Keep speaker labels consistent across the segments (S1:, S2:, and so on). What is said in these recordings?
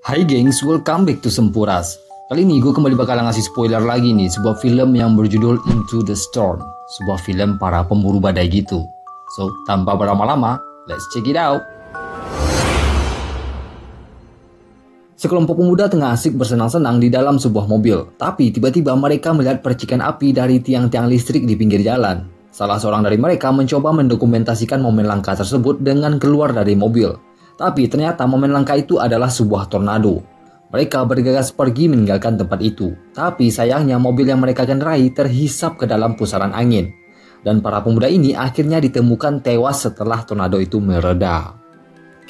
S1: Hai gengs, welcome back to Sempuras. Kali ini gue kembali bakal ngasih spoiler lagi nih, sebuah film yang berjudul Into the Storm. Sebuah film para pemburu badai gitu. So, tanpa berlama-lama, let's check it out. Sekelompok pemuda tengah asik bersenang-senang di dalam sebuah mobil. Tapi tiba-tiba mereka melihat percikan api dari tiang-tiang listrik di pinggir jalan. Salah seorang dari mereka mencoba mendokumentasikan momen langka tersebut dengan keluar dari mobil. Tapi ternyata momen langka itu adalah sebuah tornado. Mereka bergegas pergi meninggalkan tempat itu. Tapi sayangnya mobil yang mereka kendarai terhisap ke dalam pusaran angin. Dan para pemuda ini akhirnya ditemukan tewas setelah tornado itu mereda.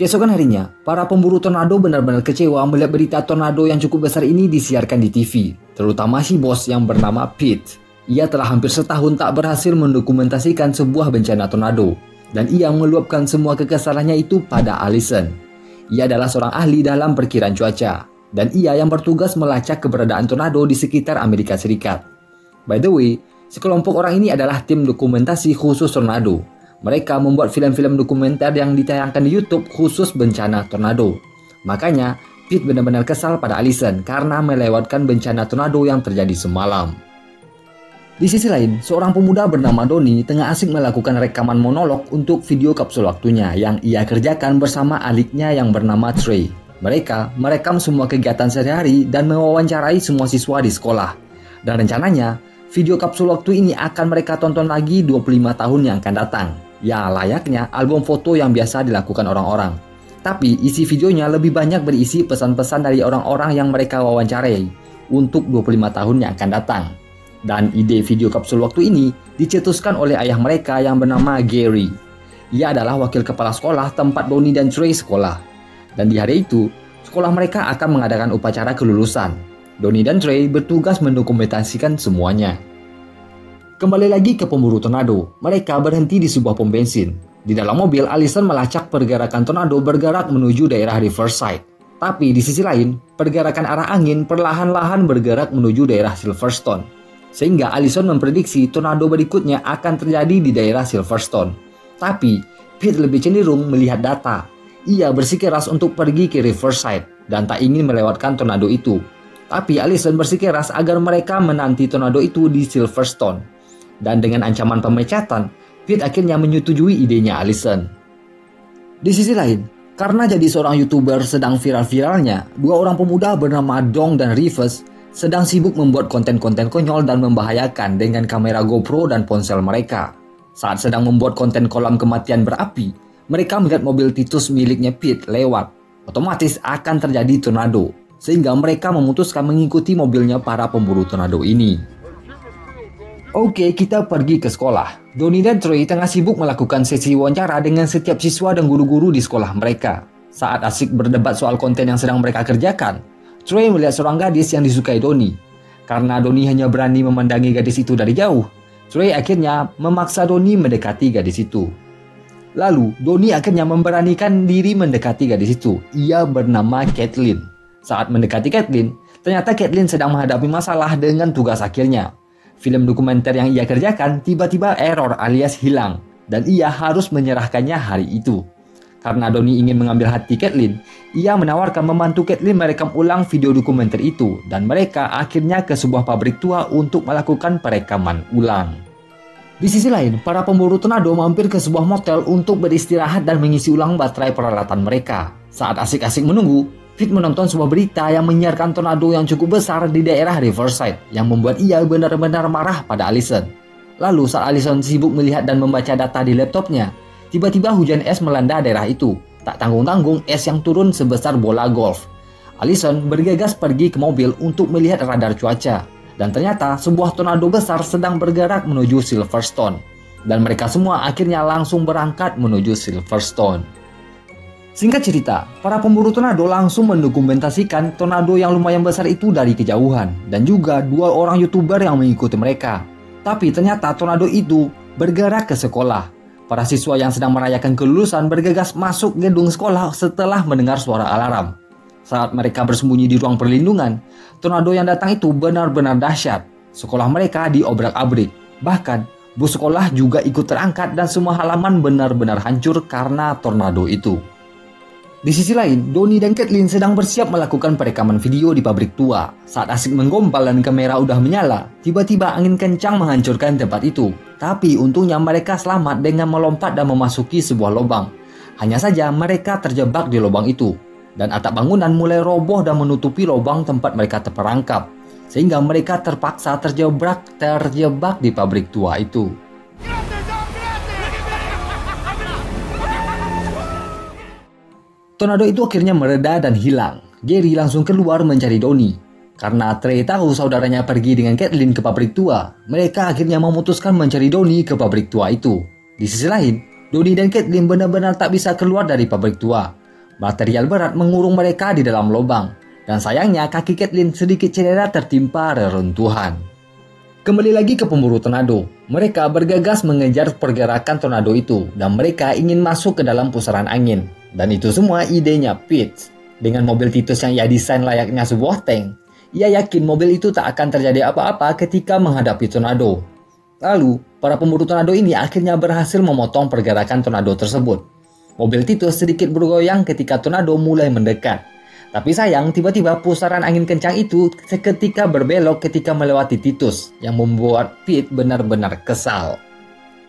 S1: Keesokan harinya, para pemburu tornado benar-benar kecewa melihat berita tornado yang cukup besar ini disiarkan di TV. Terutama si bos yang bernama Pete. Ia telah hampir setahun tak berhasil mendokumentasikan sebuah bencana tornado. Dan ia meluapkan semua kekesalannya itu pada Allison. Ia adalah seorang ahli dalam perkiraan cuaca. Dan ia yang bertugas melacak keberadaan tornado di sekitar Amerika Serikat. By the way, sekelompok orang ini adalah tim dokumentasi khusus tornado. Mereka membuat film-film dokumenter yang ditayangkan di YouTube khusus bencana tornado. Makanya, Pete benar-benar kesal pada Allison karena melewatkan bencana tornado yang terjadi semalam. Di sisi lain, seorang pemuda bernama Donnie tengah asik melakukan rekaman monolog untuk video kapsul waktunya yang ia kerjakan bersama adiknya yang bernama Trey. Mereka merekam semua kegiatan sehari-hari dan mewawancarai semua siswa di sekolah. Dan rencananya, video kapsul waktu ini akan mereka tonton lagi 25 tahun yang akan datang. Ya, layaknya album foto yang biasa dilakukan orang-orang. Tapi isi videonya lebih banyak berisi pesan-pesan dari orang-orang yang mereka wawancarai untuk 25 tahun yang akan datang. Dan ide video kapsul waktu ini dicetuskan oleh ayah mereka yang bernama Gary. Ia adalah wakil kepala sekolah tempat Donnie dan Trey sekolah. Dan di hari itu, sekolah mereka akan mengadakan upacara kelulusan. Donnie dan Trey bertugas mendokumentasikan semuanya. Kembali lagi ke pemburu tornado, mereka berhenti di sebuah pom bensin. Di dalam mobil, Allison melacak pergerakan tornado bergerak menuju daerah Riverside. Tapi di sisi lain, pergerakan arah angin perlahan-lahan bergerak menuju daerah Silverstone. Sehingga Allison memprediksi tornado berikutnya akan terjadi di daerah Silverstone. Tapi, Pete lebih cenderung melihat data. Ia bersikeras untuk pergi ke Riverside dan tak ingin melewatkan tornado itu. Tapi Allison bersikeras agar mereka menanti tornado itu di Silverstone. Dan dengan ancaman pemecatan, Pete akhirnya menyetujui idenya Allison. Di sisi lain, karena jadi seorang YouTuber sedang viral-viralnya, dua orang pemuda bernama Dong dan Rivers sedang sibuk membuat konten-konten konyol dan membahayakan dengan kamera GoPro dan ponsel mereka. Saat sedang membuat konten kolam kematian berapi, mereka melihat mobil Titus miliknya Pete lewat. Otomatis akan terjadi tornado, sehingga mereka memutuskan mengikuti mobilnya para pemburu tornado ini. Oke, kita pergi ke sekolah. Donnie dan Trey tengah sibuk melakukan sesi wawancara dengan setiap siswa dan guru-guru di sekolah mereka. Saat asik berdebat soal konten yang sedang mereka kerjakan, Trey melihat seorang gadis yang disukai Donnie. Karena Donnie hanya berani memandangi gadis itu dari jauh, Trey akhirnya memaksa Donnie mendekati gadis itu. Lalu, Donnie akhirnya memberanikan diri mendekati gadis itu. Ia bernama Kathleen. Saat mendekati Kathleen, ternyata Kathleen sedang menghadapi masalah dengan tugas akhirnya. Film dokumenter yang ia kerjakan tiba-tiba error alias hilang, dan ia harus menyerahkannya hari itu. Karena Donnie ingin mengambil hati Kathleen, ia menawarkan membantu Kathleen merekam ulang video dokumenter itu, dan mereka akhirnya ke sebuah pabrik tua untuk melakukan perekaman ulang. Di sisi lain, para pemburu tornado mampir ke sebuah motel untuk beristirahat dan mengisi ulang baterai peralatan mereka. Saat asik-asik menunggu, Pete menonton sebuah berita yang menyiarkan tornado yang cukup besar di daerah Riverside, yang membuat ia benar-benar marah pada Allison. Lalu saat Allison sibuk melihat dan membaca data di laptopnya, tiba-tiba hujan es melanda daerah itu. Tak tanggung-tanggung es yang turun sebesar bola golf. Allison bergegas pergi ke mobil untuk melihat radar cuaca. Dan ternyata sebuah tornado besar sedang bergerak menuju Silverstone. Dan mereka semua akhirnya langsung berangkat menuju Silverstone. Singkat cerita, para pemburu tornado langsung mendokumentasikan tornado yang lumayan besar itu dari kejauhan. Dan juga dua orang YouTuber yang mengikuti mereka. Tapi ternyata tornado itu bergerak ke sekolah. Para siswa yang sedang merayakan kelulusan bergegas masuk gedung sekolah setelah mendengar suara alarm. Saat mereka bersembunyi di ruang perlindungan, tornado yang datang itu benar-benar dahsyat. Sekolah mereka diobrak-abrik. Bahkan, bus sekolah juga ikut terangkat dan semua halaman benar-benar hancur karena tornado itu. Di sisi lain, Donnie dan Caitlin sedang bersiap melakukan perekaman video di pabrik tua. Saat asik menggombal dan kamera udah menyala, tiba-tiba angin kencang menghancurkan tempat itu. Tapi untungnya mereka selamat dengan melompat dan memasuki sebuah lubang. Hanya saja mereka terjebak di lubang itu. Dan atap bangunan mulai roboh dan menutupi lubang tempat mereka terperangkap. Sehingga mereka terpaksa terjebak di pabrik tua itu. Tornado itu akhirnya mereda dan hilang. Gary langsung keluar mencari Donnie. Karena Trey tahu saudaranya pergi dengan Caitlin ke pabrik tua, mereka akhirnya memutuskan mencari Donnie ke pabrik tua itu. Di sisi lain, Donnie dan Caitlin benar-benar tak bisa keluar dari pabrik tua. Material berat mengurung mereka di dalam lubang. Dan sayangnya kaki Caitlin sedikit cedera tertimpa reruntuhan. Kembali lagi ke pemburu tornado. Mereka bergegas mengejar pergerakan tornado itu dan mereka ingin masuk ke dalam pusaran angin. Dan itu semua idenya Pete. Dengan mobil Titus yang ia desain layaknya sebuah tank, ia yakin mobil itu tak akan terjadi apa-apa ketika menghadapi tornado. Lalu, para pemburu tornado ini akhirnya berhasil memotong pergerakan tornado tersebut. Mobil Titus sedikit bergoyang ketika tornado mulai mendekat. Tapi sayang, tiba-tiba pusaran angin kencang itu seketika berbelok ketika melewati Titus, yang membuat Pete benar-benar kesal.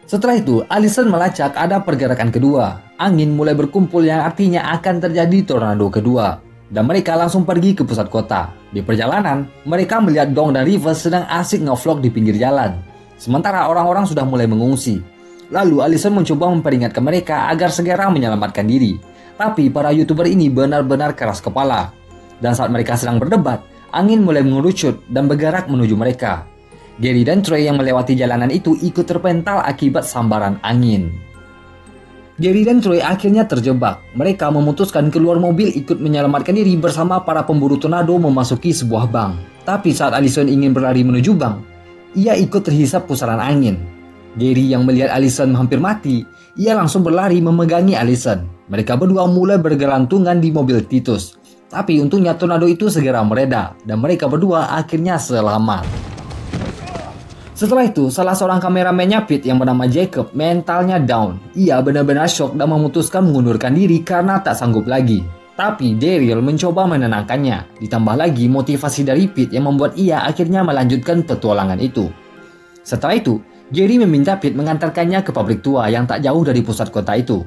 S1: Setelah itu, Allison melacak ada pergerakan kedua. Angin mulai berkumpul yang artinya akan terjadi tornado kedua. Dan mereka langsung pergi ke pusat kota. Di perjalanan, mereka melihat Dong dan Rivers sedang asik ngevlog di pinggir jalan. Sementara orang-orang sudah mulai mengungsi. Lalu Allison mencoba memperingatkan mereka agar segera menyelamatkan diri. Tapi para YouTuber ini benar-benar keras kepala. Dan saat mereka sedang berdebat, angin mulai mengerucut dan bergerak menuju mereka. Gary dan Trey yang melewati jalanan itu ikut terpental akibat sambaran angin. Gary dan Trey akhirnya terjebak. Mereka memutuskan keluar mobil ikut menyelamatkan diri bersama para pemburu tornado memasuki sebuah bank. Tapi saat Allison ingin berlari menuju bank, ia ikut terhisap pusaran angin. Gary yang melihat Allison hampir mati, ia langsung berlari memegangi Allison. Mereka berdua mulai bergelantungan di mobil Titus. Tapi untungnya tornado itu segera mereda dan mereka berdua akhirnya selamat. Setelah itu, salah seorang kameramennya Pete yang bernama Jacob mentalnya down. Ia benar-benar shock dan memutuskan mengundurkan diri karena tak sanggup lagi. Tapi Daryl mencoba menenangkannya. Ditambah lagi motivasi dari Pete yang membuat ia akhirnya melanjutkan petualangan itu. Setelah itu, Gary meminta Pete mengantarkannya ke pabrik tua yang tak jauh dari pusat kota itu.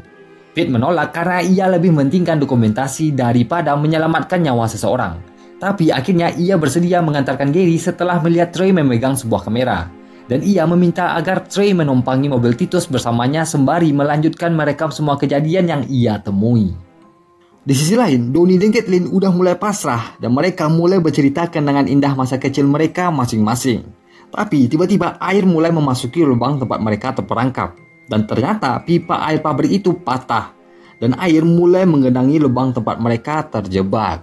S1: Pete menolak karena ia lebih mementingkan dokumentasi daripada menyelamatkan nyawa seseorang. Tapi akhirnya ia bersedia mengantarkan Gary setelah melihat Trey memegang sebuah kamera. Dan ia meminta agar Trey menumpangi mobil Titus bersamanya sembari melanjutkan merekam semua kejadian yang ia temui. Di sisi lain, Donnie dan Caitlin udah mulai pasrah dan mereka mulai bercerita kenangan indah masa kecil mereka masing-masing. Tapi tiba-tiba air mulai memasuki lubang tempat mereka terperangkap. Dan ternyata pipa air pabrik itu patah. Dan air mulai menggenangi lubang tempat mereka terjebak.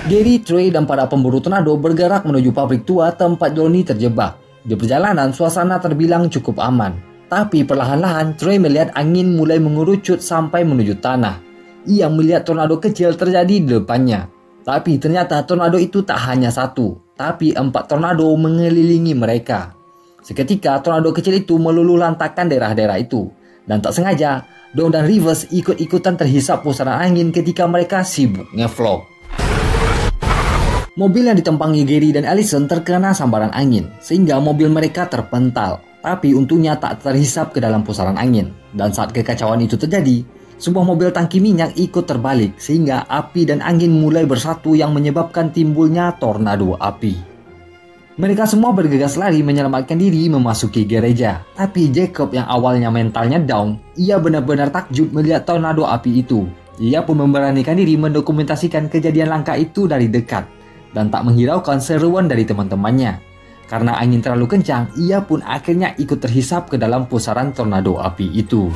S1: Gary, Trey, dan para pemburu tornado bergerak menuju pabrik tua tempat Donnie terjebak. Di perjalanan, suasana terbilang cukup aman. Tapi perlahan-lahan, Trey melihat angin mulai mengerucut sampai menuju tanah. Ia melihat tornado kecil terjadi di depannya. Tapi ternyata tornado itu tak hanya satu, tapi 4 tornado mengelilingi mereka. Seketika, tornado kecil itu meluluh lantakkan daerah-daerah itu. Dan tak sengaja, Dong dan Rivers ikut-ikutan terhisap pusaran angin ketika mereka sibuk ngevlog. Mobil yang ditumpangi Gary dan Allison terkena sambaran angin, sehingga mobil mereka terpental. Tapi untungnya tak terhisap ke dalam pusaran angin. Dan saat kekacauan itu terjadi, sebuah mobil tangki minyak ikut terbalik, sehingga api dan angin mulai bersatu yang menyebabkan timbulnya tornado api. Mereka semua bergegas lari menyelamatkan diri memasuki gereja. Tapi Jacob yang awalnya mentalnya down, ia benar-benar takjub melihat tornado api itu. Ia pun memberanikan diri mendokumentasikan kejadian langka itu dari dekat. Dan tak menghiraukan seruan dari teman-temannya. Karena angin terlalu kencang, ia pun akhirnya ikut terhisap ke dalam pusaran tornado api itu.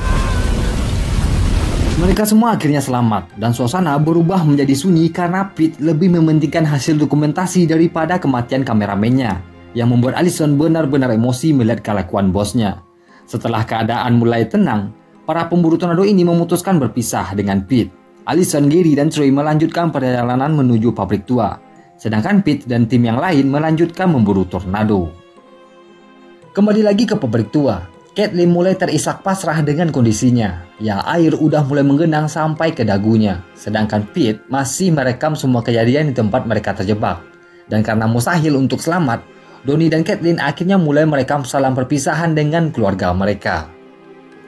S1: Mereka semua akhirnya selamat, dan suasana berubah menjadi sunyi karena Pete lebih mementingkan hasil dokumentasi daripada kematian kameramennya, yang membuat Allison benar-benar emosi melihat kelakuan bosnya. Setelah keadaan mulai tenang, para pemburu tornado ini memutuskan berpisah dengan Pete. Allison, Gary, dan Trey melanjutkan perjalanan menuju pabrik tua. Sedangkan Pete dan tim yang lain melanjutkan memburu tornado. Kembali lagi ke pabrik tua. Caitlin mulai terisak pasrah dengan kondisinya. Ya, air udah mulai menggenang sampai ke dagunya. Sedangkan Pete masih merekam semua kejadian di tempat mereka terjebak. Dan karena mustahil untuk selamat, Donnie dan Caitlin akhirnya mulai merekam salam perpisahan dengan keluarga mereka.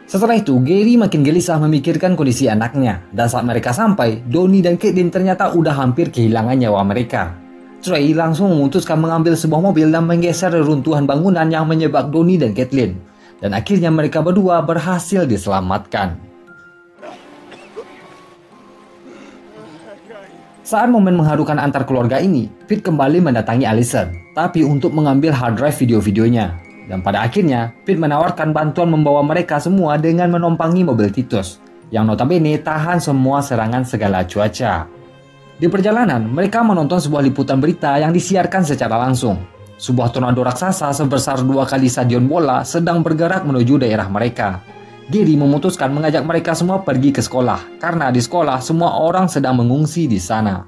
S1: Setelah itu, Gary makin gelisah memikirkan kondisi anaknya. Dan saat mereka sampai, Donnie dan Caitlin ternyata udah hampir kehilangan nyawa mereka. Trey langsung memutuskan mengambil sebuah mobil dan menggeser reruntuhan bangunan yang menyebab Donnie dan Caitlin. Dan akhirnya mereka berdua berhasil diselamatkan. Saat momen mengharukan antar keluarga ini, Pete kembali mendatangi Allison, tapi untuk mengambil hard drive video-videonya. Dan pada akhirnya, Pete menawarkan bantuan membawa mereka semua dengan menompangi mobil Titus, yang notabene tahan semua serangan segala cuaca. Di perjalanan, mereka menonton sebuah liputan berita yang disiarkan secara langsung. Sebuah tornado raksasa sebesar 2 kali stadion bola sedang bergerak menuju daerah mereka. Gary memutuskan mengajak mereka semua pergi ke sekolah, karena di sekolah semua orang sedang mengungsi di sana.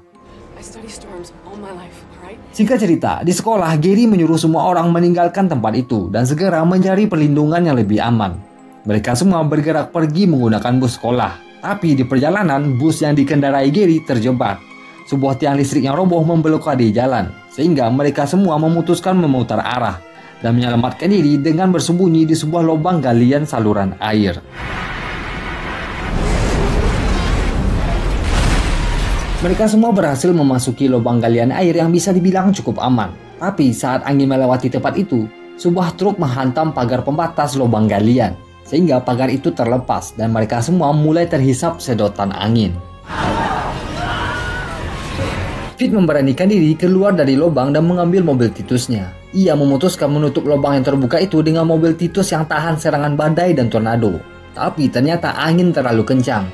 S1: Singkat cerita, di sekolah Gary menyuruh semua orang meninggalkan tempat itu dan segera mencari perlindungan yang lebih aman. Mereka semua bergerak pergi menggunakan bus sekolah, tapi di perjalanan bus yang dikendarai Gary terjebak. Sebuah tiang listrik yang roboh memblokade jalan, sehingga mereka semua memutuskan memutar arah dan menyelamatkan diri dengan bersembunyi di sebuah lubang galian saluran air. Mereka semua berhasil memasuki lubang galian air yang bisa dibilang cukup aman. Tapi saat angin melewati tempat itu, sebuah truk menghantam pagar pembatas lubang galian, sehingga pagar itu terlepas dan mereka semua mulai terhisap sedotan angin. Pete memberanikan diri keluar dari lubang dan mengambil mobil Titusnya. Ia memutuskan menutup lubang yang terbuka itu dengan mobil Titus yang tahan serangan badai dan tornado. Tapi ternyata angin terlalu kencang.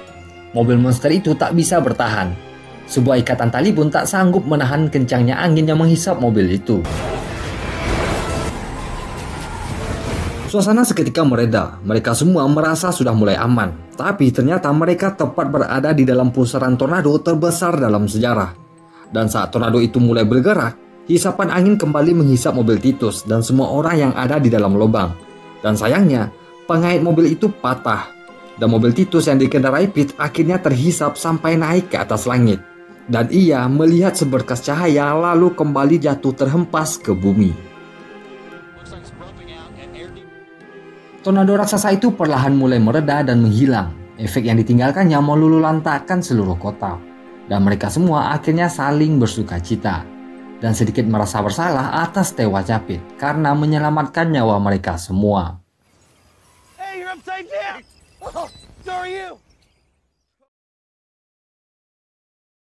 S1: Mobil monster itu tak bisa bertahan. Sebuah ikatan tali pun tak sanggup menahan kencangnya angin yang menghisap mobil itu. Suasana seketika mereda. Mereka semua merasa sudah mulai aman. Tapi ternyata mereka tepat berada di dalam pusaran tornado terbesar dalam sejarah. Dan saat tornado itu mulai bergerak, hisapan angin kembali menghisap mobil Titus dan semua orang yang ada di dalam lubang. Dan sayangnya, pengait mobil itu patah. Dan mobil Titus yang dikendarai Pete akhirnya terhisap sampai naik ke atas langit. Dan ia melihat seberkas cahaya lalu kembali jatuh terhempas ke bumi. Tornado raksasa itu perlahan mulai mereda dan menghilang. Efek yang ditinggalkannya meluluhlantakkan seluruh kota. Dan mereka semua akhirnya saling bersuka cita. Dan sedikit merasa bersalah atas tewasnya Pete karena menyelamatkan nyawa mereka semua.
S2: Hey, you're upside down. Oh, so are you.